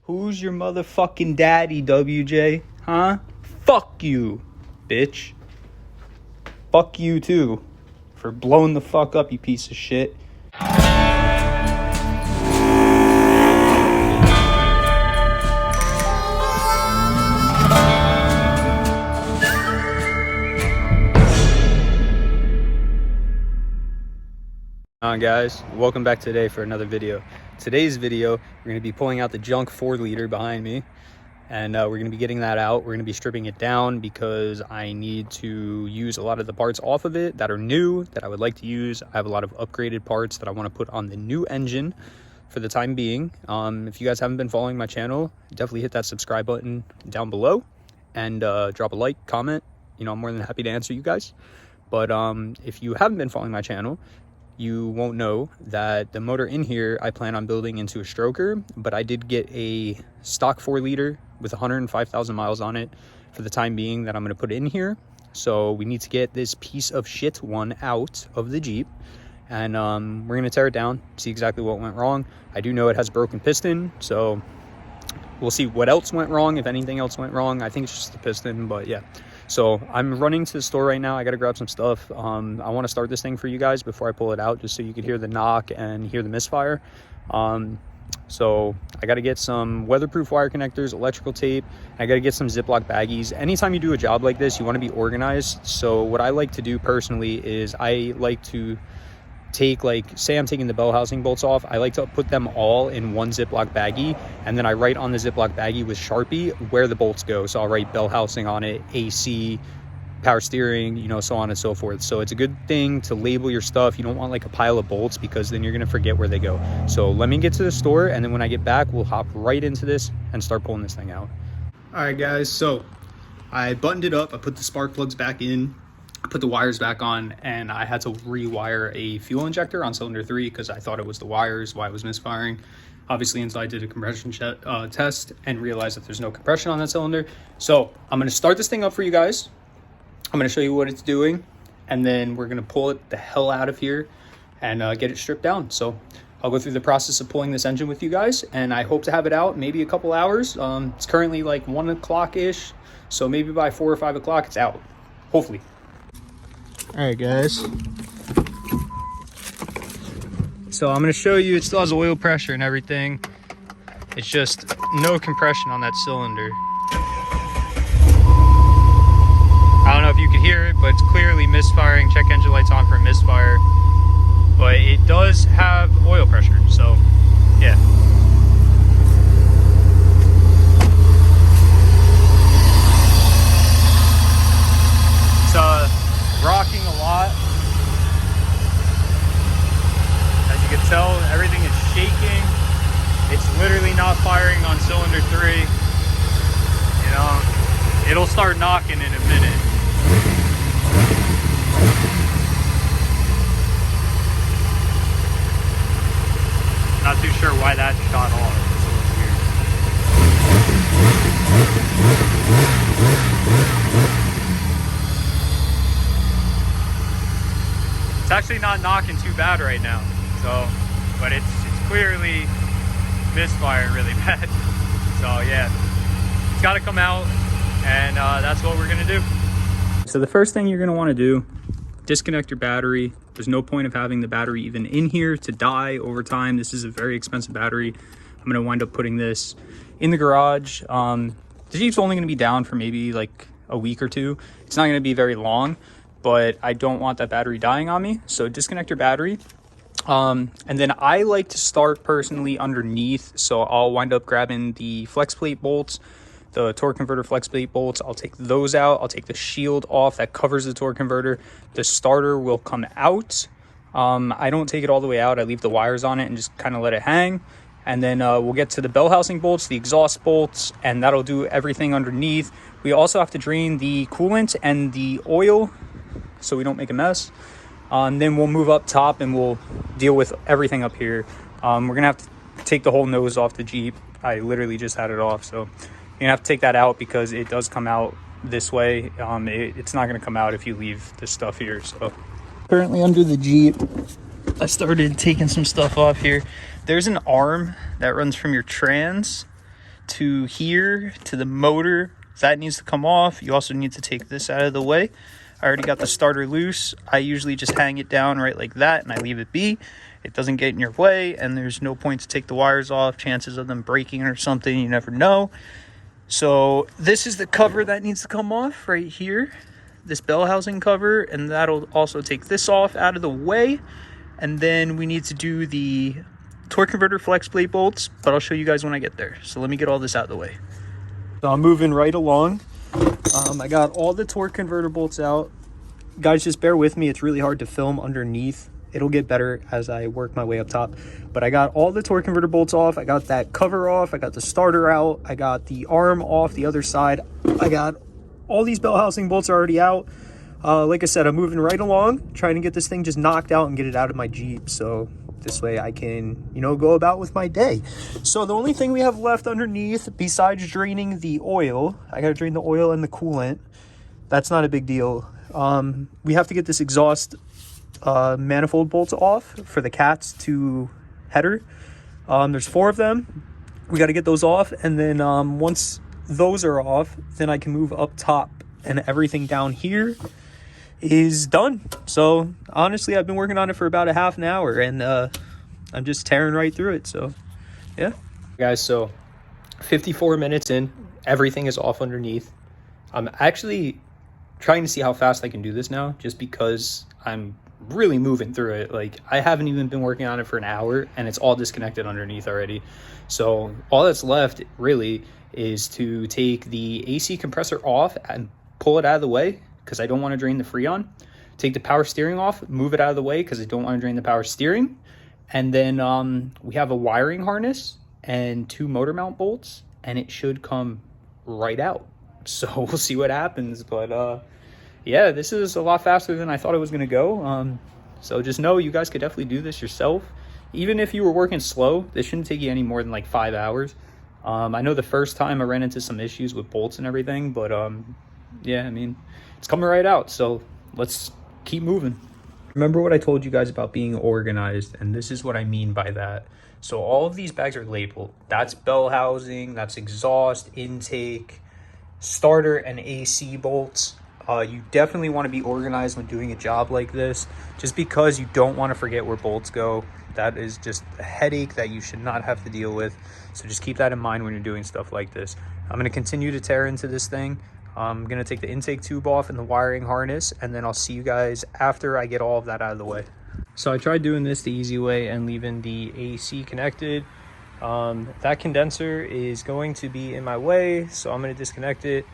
Who's your motherfucking daddy, WJ? Huh? Fuck you, bitch. Fuck you too for blowing the fuck up, you piece of shit. Guys, welcome back today for another video. Today's video, we're going to be pulling out the junk 4-liter behind me, and we're going to be getting that out. We're going to be stripping it down because I need to use a lot of the parts off of it that are new that I would like to use. I have a lot of upgraded parts that I want to put on the new engine for the time being. If you guys haven't been following my channel, definitely hit that subscribe button down below and drop a like, comment. You know, I'm more than happy to answer you guys. But if you haven't been following my channel, you won't know that the motor in here I plan on building into a stroker, but I did get a stock 4-liter with 105,000 miles on it for the time being that I'm going to put in here. So we need to get this piece of shit one out of the Jeep, and we're going to tear it down, see exactly what went wrong. I do know it has a broken piston, so we'll see what else went wrong, if anything else went wrong. I think it's just the piston, but yeah. So I'm running to the store right now. I got to grab some stuff. I want to start this thing for you guys before I pull it out, just so you could hear the knock and hear the misfire. So I got to get some weatherproof wire connectors, electrical tape. I got to get some Ziploc baggies. Anytime you do a job like this, you want to be organized. So what I like to do personally is I like to take, like, say I'm taking the bell housing bolts off, I like to put them all in one Ziploc baggie, and then I write on the Ziploc baggie with Sharpie where the bolts go. So I'll write bell housing on it, AC, power steering, you know, so on and so forth. So it's a good thing to label your stuff. You don't want like a pile of bolts, because then you're going to forget where they go. So let me get to the store, and then when I get back, we'll hop right into this and start pulling this thing out. All right, guys, so I buttoned it up. I put the spark plugs back in, put the wires back on, and I had to rewire a fuel injector on cylinder 3 because I thought it was the wires, why it was misfiring. Obviously, until I did a compression test and realized that there's no compression on that cylinder. So I'm going to start this thing up for you guys. I'm going to show you what it's doing, and then we're going to pull it the hell out of here and get it stripped down. So I'll go through the process of pulling this engine with you guys, and I hope to have it out maybe a couple hours. It's currently like 1 o'clock-ish, so maybe by 4 or 5 o'clock it's out, hopefully. All right, guys, so I'm going to show you, it still has oil pressure and everything. It's just no compression on that cylinder. I don't know if you could hear it, but it's clearly misfiring. Check engine lights on for misfire, but it does have oil pressure, so yeah. It's rocking a lot. As you can tell, everything is shaking. It's literally not firing on cylinder 3. You know, it'll start knocking in a minute. Not too sure why that shot off. It's actually not knocking too bad right now, so, but it's clearly misfiring really bad. So yeah, it's got to come out, and that's what we're gonna do. So the first thing you're gonna want to do, disconnect your battery. There's no point of having the battery even in here to die over time. This is a very expensive battery. I'm gonna wind up putting this in the garage. The Jeep's only gonna be down for maybe like a week or two. It's not gonna be very long, but I don't want that battery dying on me. So disconnect your battery. And then I like to start personally underneath. So I'll wind up grabbing the flex plate bolts, the torque converter flex plate bolts. I'll take those out. I'll take the shield off that covers the torque converter. The starter will come out. I don't take it all the way out. I leave the wires on it and just kind of let it hang. And then we'll get to the bell housing bolts, the exhaust bolts, and that'll do everything underneath. We also have to drain the coolant and the oil so we don't make a mess. Then we'll move up top and we'll deal with everything up here. We're gonna have to take the whole nose off the Jeep. I literally just had it off, so you're gonna have to take that out because it does come out this way. It's not gonna come out if you leave this stuff here. So currently under the Jeep, I started taking some stuff off here. There's an arm that runs from your trans to here to the motor. That needs to come off. You also need to take this out of the way. I already got the starter loose. I usually just hang it down right like that and I leave it be. It doesn't get in your way, and there's no point to take the wires off. Chances of them breaking or something, you never know. So this is the cover that needs to come off right here, this bell housing cover, and that'll also take this off out of the way. And then we need to do the torque converter flex plate bolts, but I'll show you guys when I get there. So let me get all this out of the way. So I'm moving right along. I got all the torque converter bolts out. Guys, just bear with me. It's really hard to film underneath. It'll get better as I work my way up top. But I got all the torque converter bolts off. I got that cover off. I got the starter out. I got the arm off the other side. I got all these bell housing bolts already out. Like I said, I'm moving right along, trying to get this thing just knocked out and get it out of my Jeep. So this way I can, you know, go about with my day. So the only thing we have left underneath, besides draining the oil, I got to drain the oil and the coolant. That's not a big deal. We have to get this exhaust manifold bolts off for the cats to header. There's 4 of them. We got to get those off, and then once those are off, then I can move up top, and everything down here is done. So honestly, I've been working on it for about a half an hour, and I'm just tearing right through it. So yeah, Guys, so 54 minutes in, everything is off underneath. I'm actually trying to see how fast I can do this now, just because I'm really moving through it. Like, I haven't even been working on it for an hour and it's all disconnected underneath already. So all that's left really is to take the AC compressor off and pull it out of the way, because I don't want to drain the Freon. Take the power steering off, move it out of the way because I don't want to drain the power steering. And then we have a wiring harness and 2 motor mount bolts, and it should come right out. So we'll see what happens. But yeah, this is a lot faster than I thought it was going to go. So just know you guys could definitely do this yourself. Even if you were working slow, this shouldn't take you any more than like 5 hours. I know the first time I ran into some issues with bolts and everything, but yeah, I mean, it's coming right out. So let's keep moving. Remember what I told you guys about being organized, and this is what I mean by that. So all of these bags are labeled. That's bell housing, that's exhaust, intake, starter, and AC bolts. You definitely want to be organized when doing a job like this, just because you don't want to forget where bolts go. That is just a headache that you should not have to deal with. So just keep that in mind when you're doing stuff like this. I'm going to continue to tear into this thing. I'm going to take the intake tube off and the wiring harness, and then I'll see you guys after I get all of that out of the way. So I tried doing this the easy way and leaving the AC connected. That condenser is going to be in my way, so I'm going to disconnect it.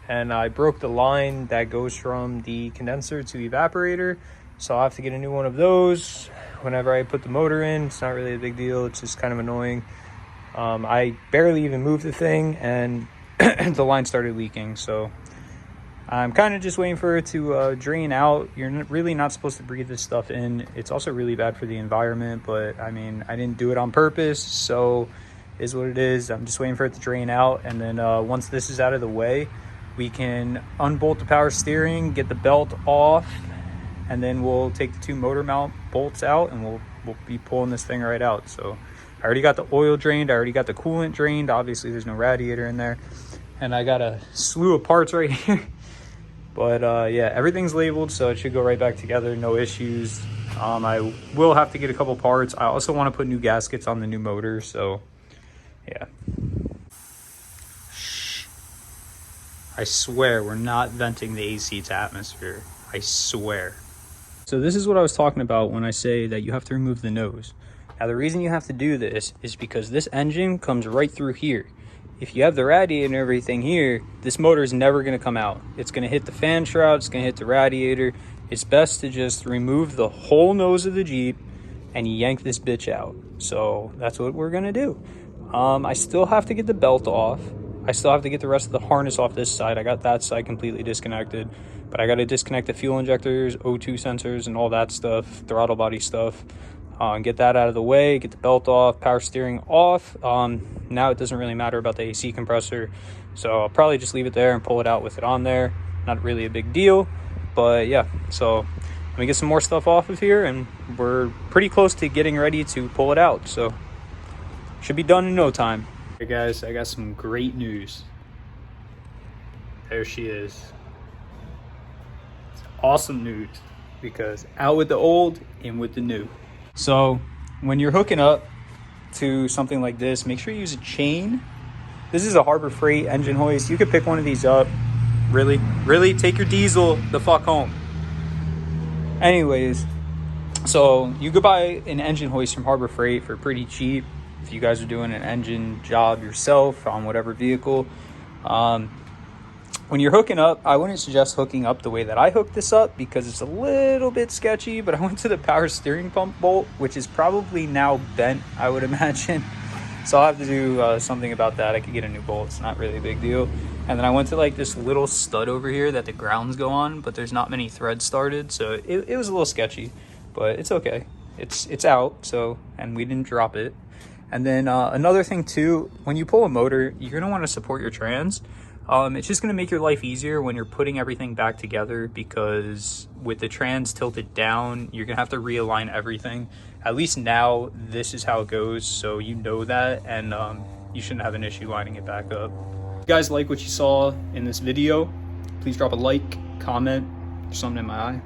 And I broke the line that goes from the condenser to the evaporator, so I'll have to get a new one of those whenever I put the motor in. It's not really a big deal, it's just kind of annoying. I barely even moved the thing and the line started leaking, so I'm kind of just waiting for it to drain out. You're really not supposed to breathe this stuff in. It's also really bad for the environment, but I mean, I didn't do it on purpose, so it is what it is. I'm just waiting for it to drain out, and then once this is out of the way, we can unbolt the power steering, get the belt off, and then we'll take the 2 motor mount bolts out, and we'll be pulling this thing right out. So I already got the oil drained, I already got the coolant drained. Obviously there's no radiator in there, and I got a slew of parts right here. But yeah, everything's labeled, so it should go right back together, no issues. I will have to get a couple parts. I also want to put new gaskets on the new motor, so yeah. I swear we're not venting the AC to atmosphere. I swear. So this is what I was talking about when I say that you have to remove the nose. Now the reason you have to do this is because this engine comes right through here. If you have the radiator and everything here, this motor is never going to come out. It's going to hit the fan shroud, it's going to hit the radiator. It's best to just remove the whole nose of the Jeep and yank this bitch out. So that's what we're going to do. I still have to get the belt off. I still have to get the rest of the harness off this side. I got that side completely disconnected, but I got to disconnect the fuel injectors, O2 sensors, and all that stuff, throttle body stuff, and get that out of the way, get the belt off, power steering off. Now it doesn't really matter about the AC compressor, so I'll probably just leave it there and pull it out with it on there. Not really a big deal, but yeah, so let me get some more stuff off of here, and we're pretty close to getting ready to pull it out, so should be done in no time. Hey guys, I got some great news. There she is. It's awesome news because out with the old, in with the new. So when you're hooking up to something like this, make sure you use a chain. This is a Harbor Freight engine hoist. You could pick one of these up. Really take your diesel the fuck home. Anyways, so you could buy an engine hoist from Harbor Freight for pretty cheap if you guys are doing an engine job yourself on whatever vehicle. When you're hooking up, I wouldn't suggest hooking up the way that I hooked this up because it's a little bit sketchy, but I went to the power steering pump bolt, which is probably now bent, I would imagine. So I'll have to do something about that. I could get a new bolt. It's not really a big deal. And then I went to like this little stud over here that the grounds go on, but there's not many threads started. So it was a little sketchy, but it's okay. It's out. So, and we didn't drop it. And then another thing too, when you pull a motor, you're gonna want to support your trans. It's just gonna make your life easier when you're putting everything back together, because with the trans tilted down, you're gonna have to realign everything. At least now, this is how it goes, so you know that, and you shouldn't have an issue lining it back up. If you guys like what you saw in this video, please drop a like, comment. There's something in my eye.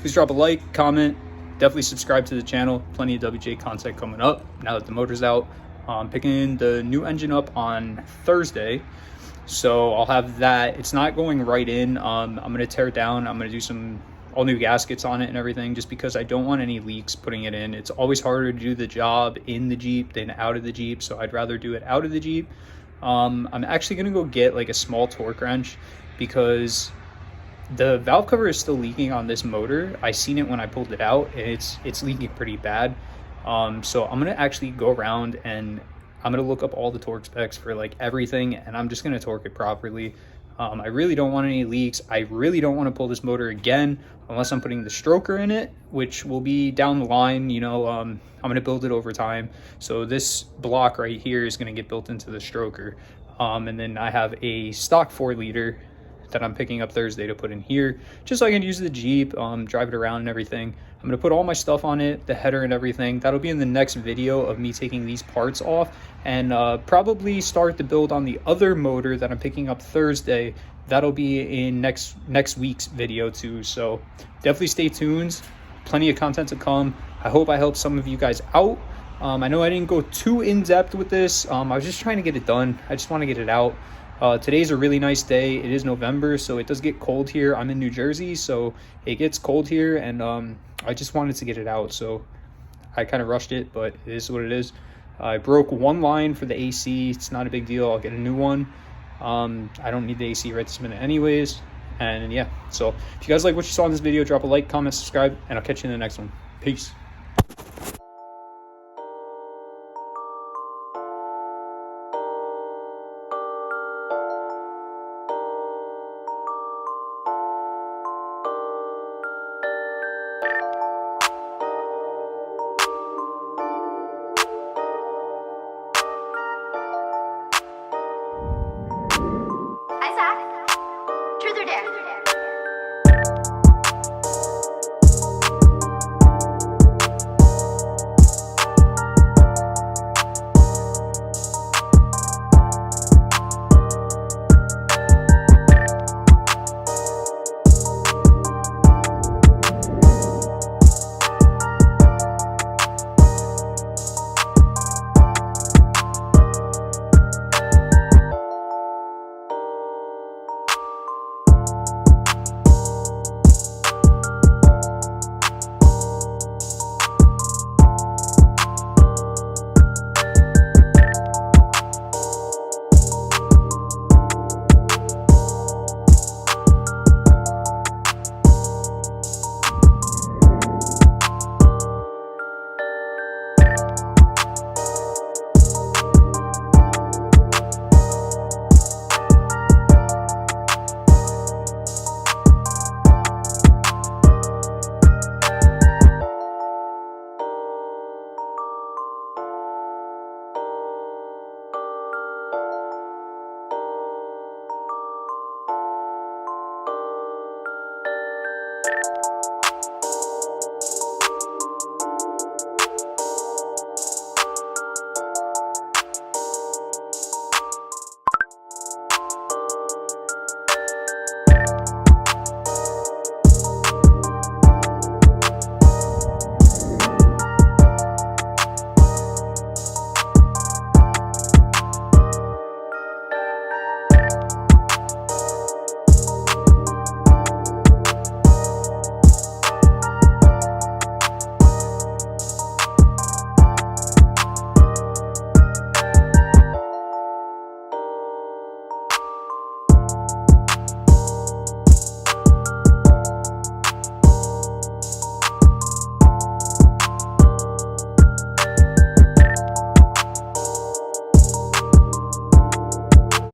Please drop a like, comment. Definitely subscribe to the channel. Plenty of WJ content coming up now that the motor's out. Picking the new engine up on Thursday, so I'll have that. It's not going right in. I'm gonna tear it down. I'm gonna do some all new gaskets on it and everything, just because I don't want any leaks putting it in. It's always harder to do the job in the Jeep than out of the Jeep, so I'd rather do it out of the Jeep. I'm actually gonna go get like a small torque wrench because the valve cover is still leaking on this motor. I seen it when I pulled it out, and it's leaking pretty bad. So I'm gonna actually go around and I'm gonna look up all the torque specs for like everything, and I'm just gonna torque it properly. I really don't want any leaks. I really don't want to pull this motor again unless I'm putting the stroker in it, which will be down the line. You know, I'm gonna build it over time. So this block right here is gonna get built into the stroker, and then I have a stock 4-liter that I'm picking up Thursday to put in here, just so I can use the Jeep, drive it around and everything. I'm gonna put all my stuff on it, the header and everything. That'll be in the next video of me taking these parts off, and probably start the build on the other motor that I'm picking up Thursday. That'll be in next week's video too. So definitely stay tuned. Plenty of content to come. I hope I helped some of you guys out. I know I didn't go too in depth with this. I was just trying to get it done. I just want to get it out. Today's a really nice day. It is November, so it does get cold here. I'm in New Jersey, so it gets cold here, and I just wanted to get it out, so I kind of rushed it, but it is what it is. I broke one line for the AC. It's not a big deal. I'll get a new one. I don't need the AC right this minute anyways. And yeah, so if you guys like what you saw in this video, drop a like, comment, subscribe, and I'll catch you in the next one. Peace.